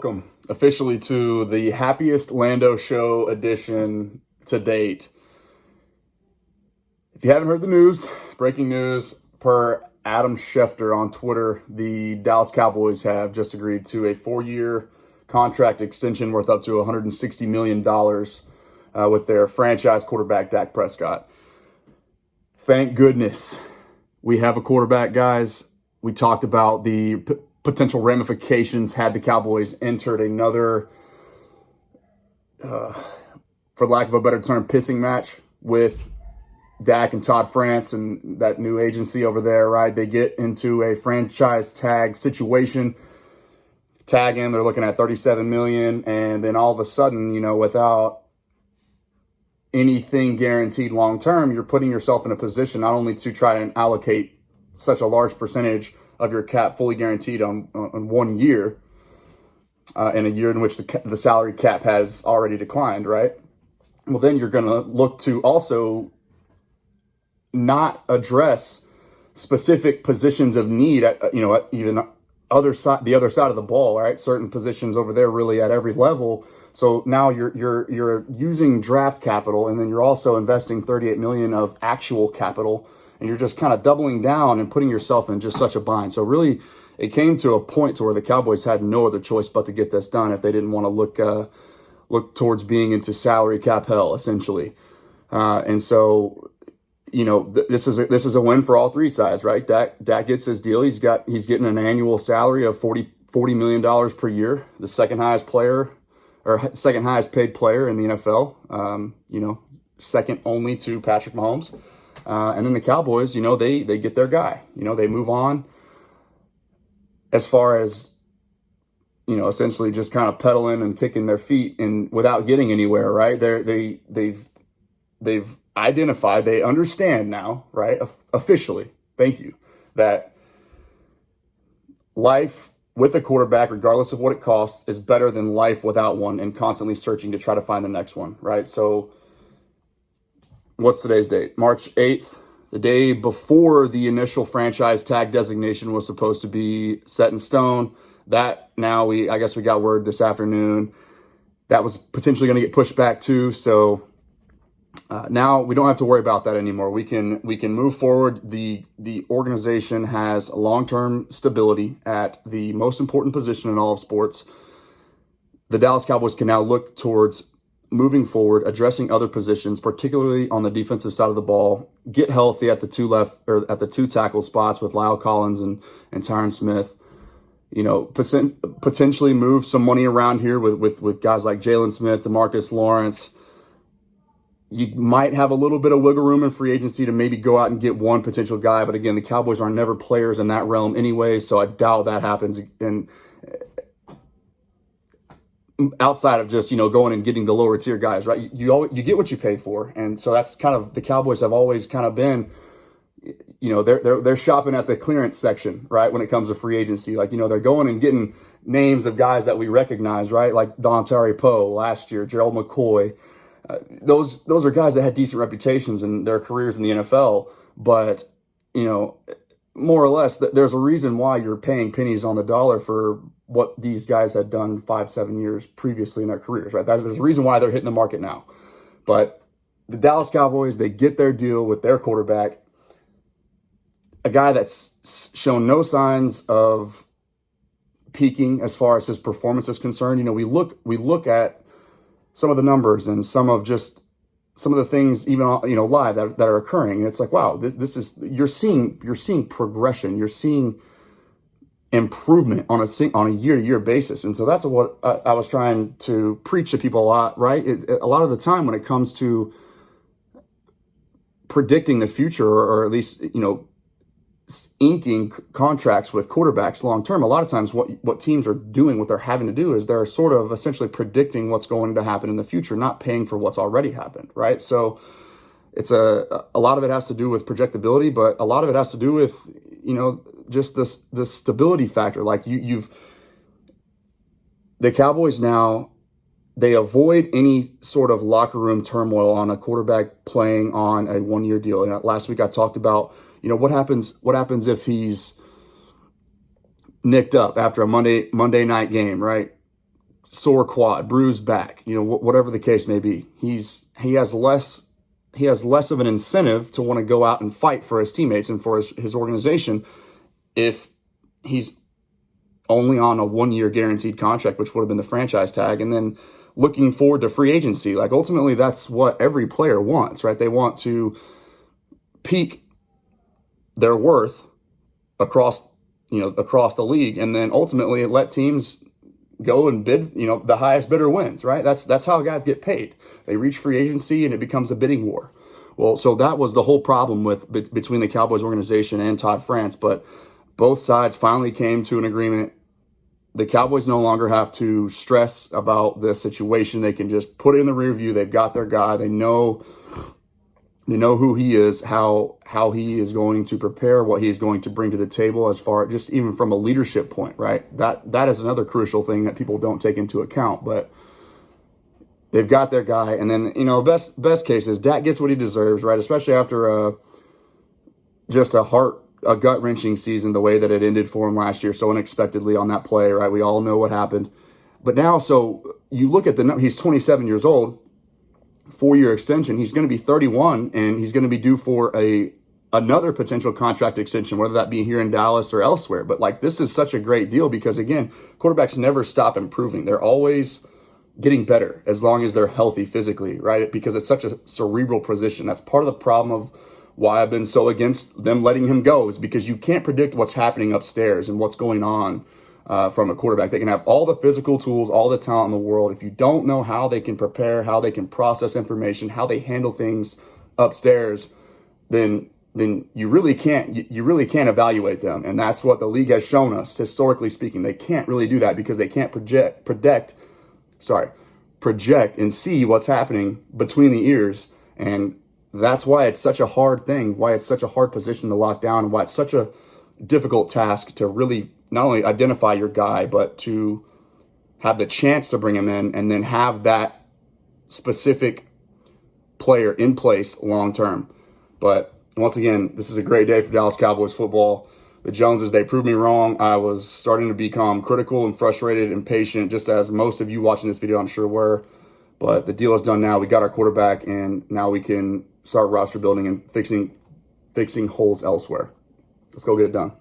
welcome officially to the happiest Lando show edition to date. If you haven't heard the news, breaking news per Adam Schefter on Twitter, the Dallas Cowboys have just agreed to a 4-year contract extension worth up to $160 million with their franchise quarterback, Dak Prescott. Thank goodness we have a quarterback, guys. We talked about the potential ramifications had the Cowboys entered another, for lack of a better term, pissing match with Dak and Todd France and that new agency over there, right? They get into a franchise tag situation, tag him, they're looking at $37 million, and then all of a sudden, without anything guaranteed long term, you're putting yourself in a position not only to try and allocate such a large percentage of your cap fully guaranteed on 1 year, in a year in which the salary cap has already declined, right? Well, then you're going to look to also not address specific positions of need at even the other side of the ball, right? Certain positions over there really at every level. So now you're using draft capital, and then you're also investing $38 million of actual capital, and you're just kind of doubling down and putting yourself in just such a bind. So really, it came to a point to where the Cowboys had no other choice but to get this done if they didn't want to look towards being into salary cap hell, essentially. And so, this is a win for all three sides, right? Dak gets his deal. He's getting an annual salary of $40 million per year, the second highest paid player in the NFL. Second only to Patrick Mahomes. And then the Cowboys, they get their guy. They move on as far as, essentially just kind of pedaling and kicking their feet and without getting anywhere, right? They've identified, they understand now, right? Officially, thank you, that life with a quarterback, regardless of what it costs, is better than life without one and constantly searching to try to find the next one, right? So what's today's date? March 8th, the day before the initial franchise tag designation was supposed to be set in stone. That now I guess we got word this afternoon that was potentially going to get pushed back too. So now we don't have to worry about that anymore. We can move forward. The organization has long-term stability at the most important position in all of sports. The Dallas Cowboys can now look towards moving forward, addressing other positions, particularly on the defensive side of the ball, get healthy at the two tackle spots with Lyle Collins and Tyron Smith. Potentially move some money around here with guys like Jalen Smith, DeMarcus Lawrence. You might have a little bit of wiggle room in free agency to maybe go out and get one potential guy. But again, the Cowboys are never players in that realm anyway, so I doubt that happens. And outside of just, going and getting the lower tier guys, right? You get what you pay for. And so that's kind of, the Cowboys have always kind of been, they're shopping at the clearance section, right? When it comes to free agency, they're going and getting names of guys that we recognize, right? Like Dontari Poe last year, Gerald McCoy. Those are guys that had decent reputations in their careers in the NFL, but more or less, there's a reason why you're paying pennies on the dollar for what these guys had done 5-7 years previously in their careers, right? There's a reason why they're hitting the market now. But the Dallas Cowboys, they get their deal with their quarterback, a guy that's shown no signs of peaking as far as his performance is concerned. We look at some of the numbers and some of the things even live that are occurring, and it's like, wow, this is you're seeing progression, you're seeing improvement on a year-to-year basis. And so that's what I was trying to preach to people a lot, right? A lot of the time when it comes to predicting the future, or at least inking contracts with quarterbacks long term, a lot of times what teams are doing, what they're having to do, is they're sort of essentially predicting what's going to happen in the future, not paying for what's already happened, right? So it's a lot of it has to do with projectability, but a lot of it has to do with just the stability factor. Like the Cowboys now, they avoid any sort of locker room turmoil on a quarterback playing on a 1-year deal. And last week I talked about what happens if he's nicked up after a Monday night game, right? sore quad, bruised back, whatever the case may be. He has less of an incentive to want to go out and fight for his teammates and for his organization if he's only on a 1-year guaranteed contract, which would have been the franchise tag, and then looking forward to free agency. Like, ultimately, that's what every player wants, right? They want to peak their worth across the league, and then ultimately let teams go and bid, the highest bidder wins, right? That's how guys get paid. They reach free agency and it becomes a bidding war. Well, so that was the whole problem between the Cowboys organization and Todd France, but both sides finally came to an agreement. The Cowboys no longer have to stress about this situation. They can just put it in the rear view. They've got their guy. They know who he is, how he is going to prepare, what he is going to bring to the table as far just even from a leadership point, right? That is another crucial thing that people don't take into account, but they've got their guy. And then, best case is Dak gets what he deserves, right? Especially after just a gut-wrenching season, the way that it ended for him last year so unexpectedly on that play, right? We all know what happened. But now, so you look at he's 27 years old, 4-year extension. He's going to be 31, and he's going to be due for another potential contract extension, whether that be here in Dallas or elsewhere. But this is such a great deal because, again, quarterbacks never stop improving. They're always getting better as long as they're healthy physically, right? Because it's such a cerebral position. That's part of the problem of why I've been so against them letting him go, is because you can't predict what's happening upstairs and what's going on from a quarterback. They can have all the physical tools, all the talent in the world. If you don't know how they can prepare, how they can process information, how they handle things upstairs, then you really can't evaluate them. And that's what the league has shown us, historically speaking. They can't really do that because they can't project and see what's happening between the ears. And that's why it's such a hard thing, why it's such a hard position to lock down, and why it's such a difficult task to really not only identify your guy, but to have the chance to bring him in and then have that specific player in place long term. But once again, this is a great day for Dallas Cowboys football. The Joneses, they proved me wrong. I was starting to become critical and frustrated and impatient, just as most of you watching this video, I'm sure, were. But the deal is done now. We got our quarterback, and now we can start roster building and fixing holes elsewhere. Let's go get it done.